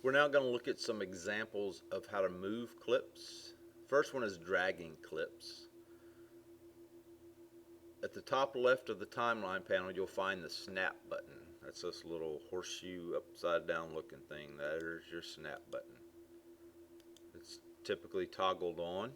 We're now going to look at some examples of how to move clips. First one is dragging clips. At the top left of the timeline panel, you'll find the snap button. That's this little horseshoe upside down looking thing. There's your snap button. It's typically toggled on.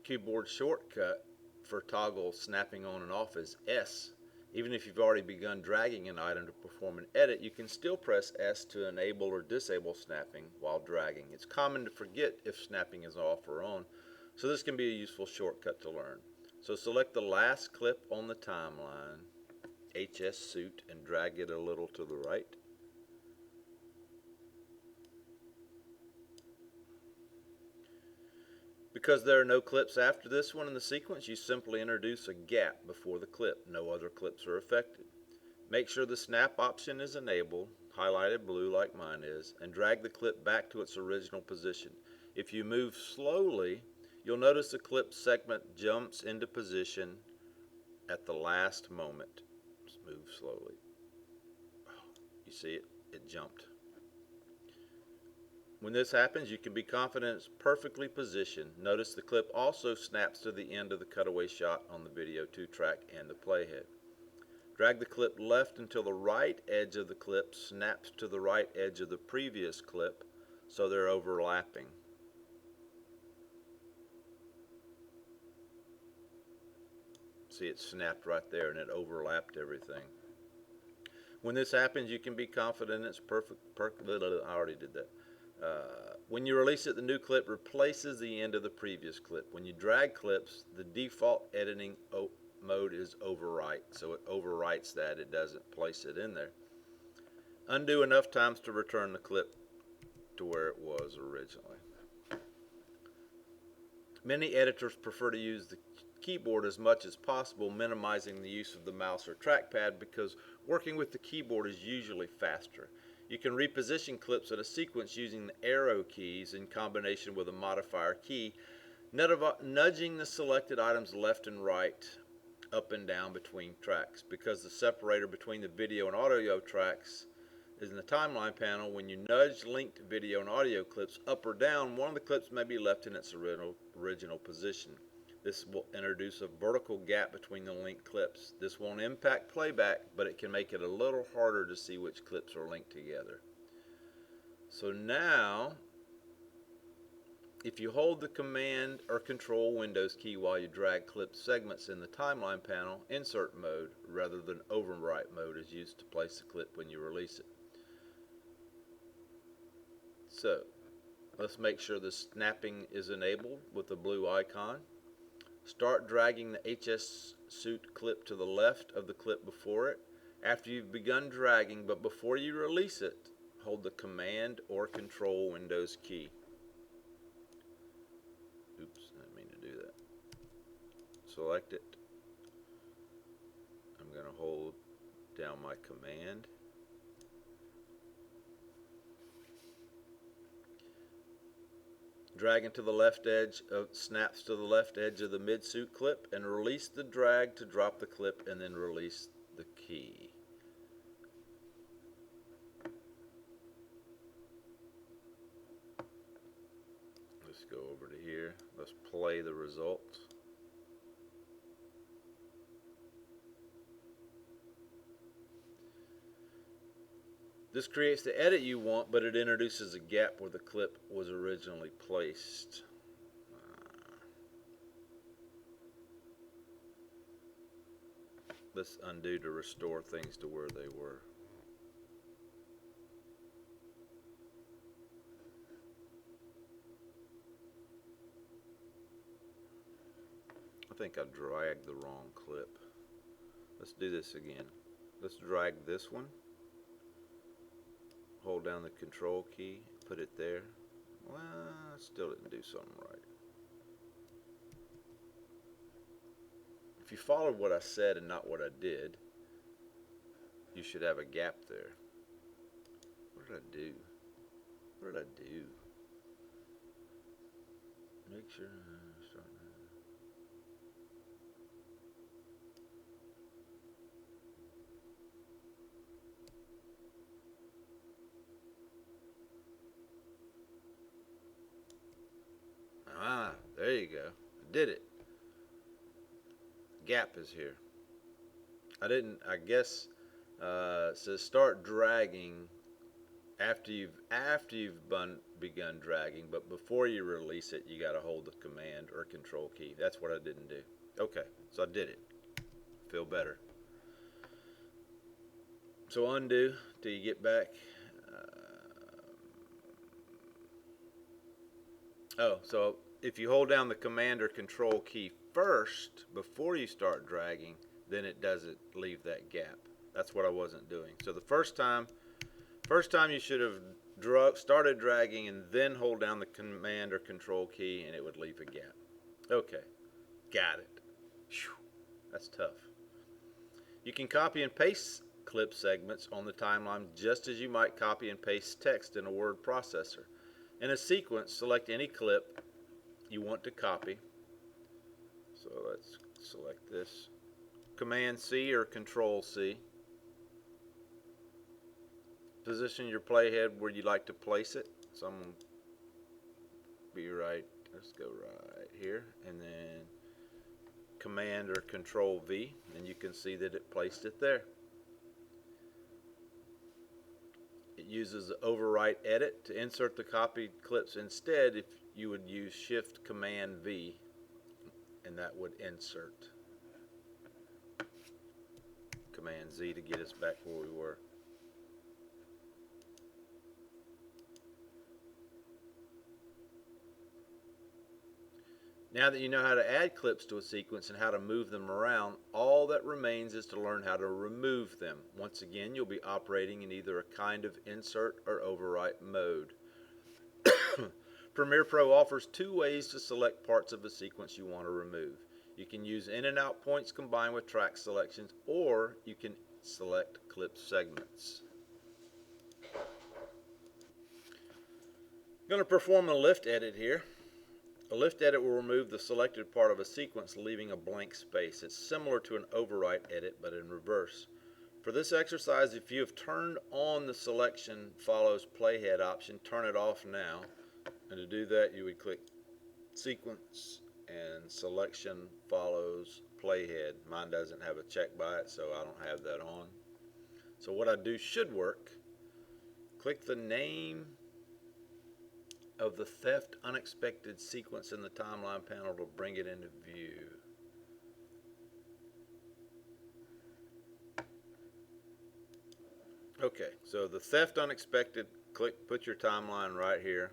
Keyboard shortcut for toggle snapping on and off is S. Even if you've already begun dragging an item to perform an edit, you can still press S to enable or disable snapping while dragging. It's common to forget if snapping is off or on, so this can be a useful shortcut to learn. So select the last clip on the timeline, HS suit, and drag it a little to the right. Because there are no clips after this one in the sequence, you simply introduce a gap before the clip. No other clips are affected. Make sure the snap option is enabled, highlighted blue like mine is, and drag the clip back to its original position. If you move slowly, you'll notice the clip segment jumps into position at the last moment. Just move slowly. You see it? It jumped. When this happens, you can be confident it's perfectly positioned. Notice the clip also snaps to the end of the cutaway shot on the video 2 track and the playhead. Drag the clip left until the right edge of the clip snaps to the right edge of the previous clip so they're overlapping. See, it snapped right there and it overlapped everything. When this happens, you can be confident it's perfect. I already did that. When you release it, the new clip replaces the end of the previous clip. When you drag clips, the default editing mode is overwrite, so it overwrites that. It doesn't place it in there. Undo enough times to return the clip to where it was originally. Many editors prefer to use the keyboard as much as possible, minimizing the use of the mouse or trackpad because working with the keyboard is usually faster. You can reposition clips in a sequence using the arrow keys in combination with a modifier key, nudging the selected items left and right, up and down between tracks. Because the separator between the video and audio tracks is in the timeline panel, when you nudge linked video and audio clips up or down, one of the clips may be left in its original position. This will introduce a vertical gap between the linked clips. This won't impact playback, but it can make it a little harder to see which clips are linked together. So now, if you hold the Command or Control Windows key while you drag clip segments in the timeline panel, insert mode rather than overwrite mode is used to place the clip when you release it. So, let's make sure the snapping is enabled with the blue icon. Start dragging the HS suit clip to the left of the clip before it. After you've begun dragging, but before you release it, hold the Command or Control Windows key. Oops, I didn't mean to do that. Select it. I'm going to hold down my Command. Drag into the left edge snaps to the left edge of the mid-suit clip and release the drag to drop the clip and then release the key. Let's go over to here. Let's play the results. This creates the edit you want, but it introduces a gap where the clip was originally placed. Let's undo to restore things to where they were. I think I dragged the wrong clip. Let's do this again. Let's drag this one. Hold down the Control key, put it there. Well, I still didn't do something right. If you followed what I said and not what I did, you should have a gap there. What did I do? What did I do? Make sure I start. Ah, there you go. I did it. Gap is here. I guess, says start dragging after you've begun dragging, but before you release it, you got to hold the command or control key. That's what I didn't do. Okay, so I did it. Feel better. So undo till you get back. So if you hold down the command or control key first before you start dragging, then it doesn't leave that gap. That's what I wasn't doing. So the first time you should have started dragging and then hold down the command or control key, and it would leave a gap. Okay, got it. Whew, that's tough. You can copy and paste clip segments on the timeline just as you might copy and paste text in a word processor. In a sequence, select any clip you want to copy. So let's select this. Command C or Control C. Position your playhead where you'd like to place it. So I'm going to be right, let's go right here, and then Command or Control V, and you can see that it placed it there. It uses the overwrite edit to insert the copied clips instead. If you would use Shift Command V, and that would insert. Command Z to get us back where we were. Now that you know how to add clips to a sequence and how to move them around, all that remains is to learn how to remove them. Once again, you'll be operating in either a kind of insert or overwrite mode. Premiere Pro offers two ways to select parts of a sequence you want to remove. You can use in and out points combined with track selections, or you can select clip segments. I'm going to perform a lift edit here. A lift edit will remove the selected part of a sequence, leaving a blank space. It's similar to an overwrite edit, but in reverse. For this exercise, if you have turned on the selection follows playhead option, turn it off now. And to do that, you would click sequence and selection follows playhead. Mine doesn't have a check by it, so I don't have that on. So what I do should work. Click the name of the theft unexpected sequence in the timeline panel to bring it into view. Okay, so the theft unexpected, put your timeline right here.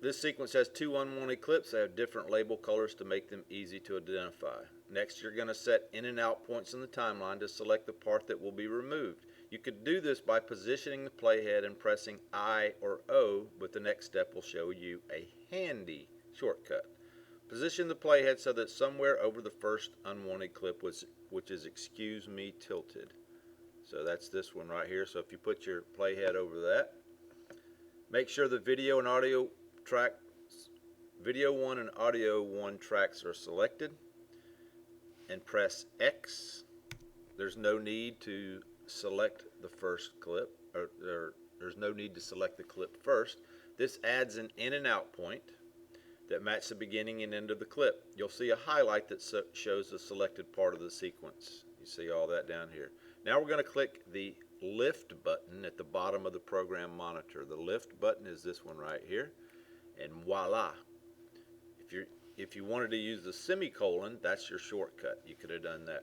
This sequence has two unwanted clips that have different label colors to make them easy to identify. Next, you're going to set in and out points in the timeline to select the part that will be removed. You could do this by positioning the playhead and pressing I or O, but the next step will show you a handy shortcut. Position the playhead so that somewhere over the first unwanted clip, which is excuse me tilted. So that's this one right here. So if you put your playhead over that, make sure the video 1 and audio 1 tracks are selected, and press X. There's no need to select the first clip, or there's no need to select the clip first. This adds an in and out point that match the beginning and end of the clip. You'll see a highlight that shows the selected part of the sequence. You see all that down here. Now we're going to click the lift button at the bottom of the program monitor. The lift button is this one right here, and voila. If you wanted to use the semicolon, that's your shortcut. You could have done that.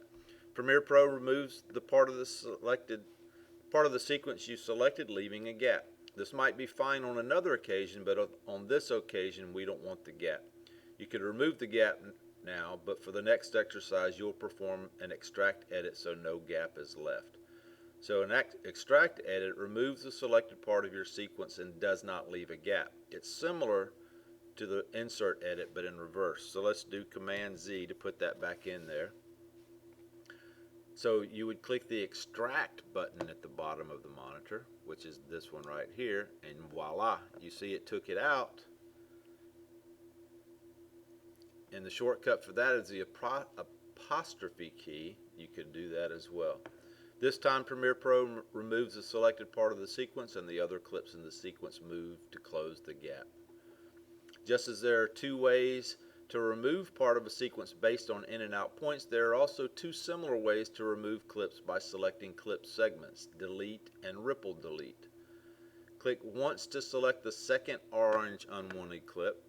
Premiere Pro removes the part of the sequence you selected, leaving a gap. This might be fine on another occasion, but on this occasion, we don't want the gap. You could remove the gap now, but for the next exercise, you'll perform an extract edit so no gap is left. So an extract edit removes the selected part of your sequence and does not leave a gap. It's similar to the insert edit, but in reverse. So let's do Command Z to put that back in there. So you would click the extract button at the bottom of the monitor, which is this one right here, and voila, you see it took it out. And the shortcut for that is the apostrophe key. You could do that as well. This time Premiere Pro removes the selected part of the sequence and the other clips in the sequence move to close the gap. Just as there are two ways to remove part of a sequence based on in and out points, there are also two similar ways to remove clips by selecting clip segments, delete and ripple delete. Click once to select the second orange unwanted clip.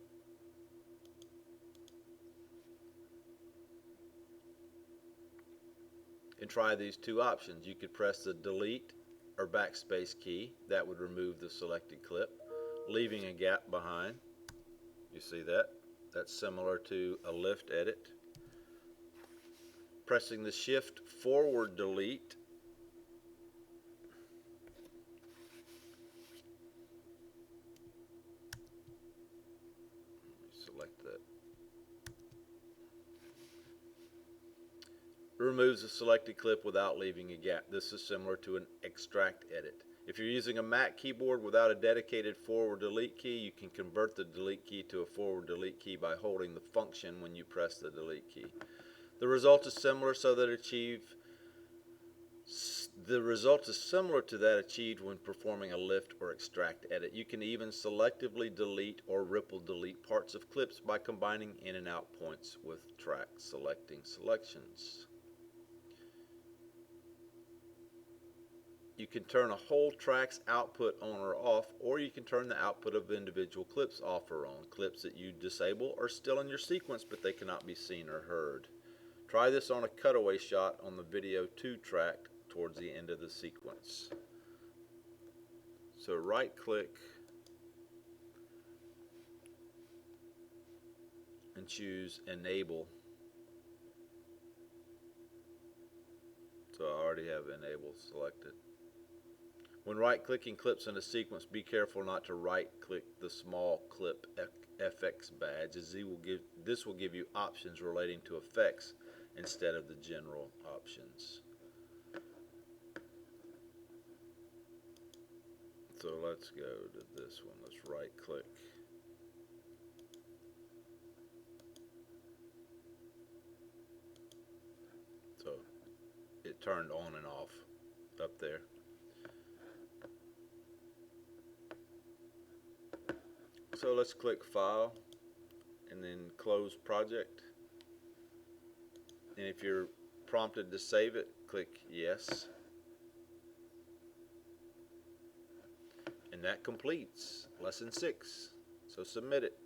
And try these two options. You could press the delete or backspace key. That would remove the selected clip, leaving a gap behind. You see that? That's similar to a lift edit. Pressing the shift forward delete select that. Removes the selected clip without leaving a gap. This is similar to an extract edit. If you're using a Mac keyboard without a dedicated forward delete key, you can convert the delete key to a forward delete key by holding the function when you press the delete key. The result is similar to that achieved when performing a lift or extract edit. You can even selectively delete or ripple delete parts of clips by combining in and out points with track selecting selections. You can turn a whole track's output on or off, or you can turn the output of individual clips off or on. Clips that you disable are still in your sequence, but they cannot be seen or heard. Try this on a cutaway shot on the video 2 track towards the end of the sequence. So right click and choose Enable. So I already have Enable selected. When right-clicking clips in a sequence, be careful not to right-click the small clip FX badge, as this will give you options relating to effects instead of the general options. So let's go to this one. Let's right-click. So it turned on and off up there. So let's click File and then Close Project. And if you're prompted to save it, click Yes. And that completes Lesson 6. So submit it.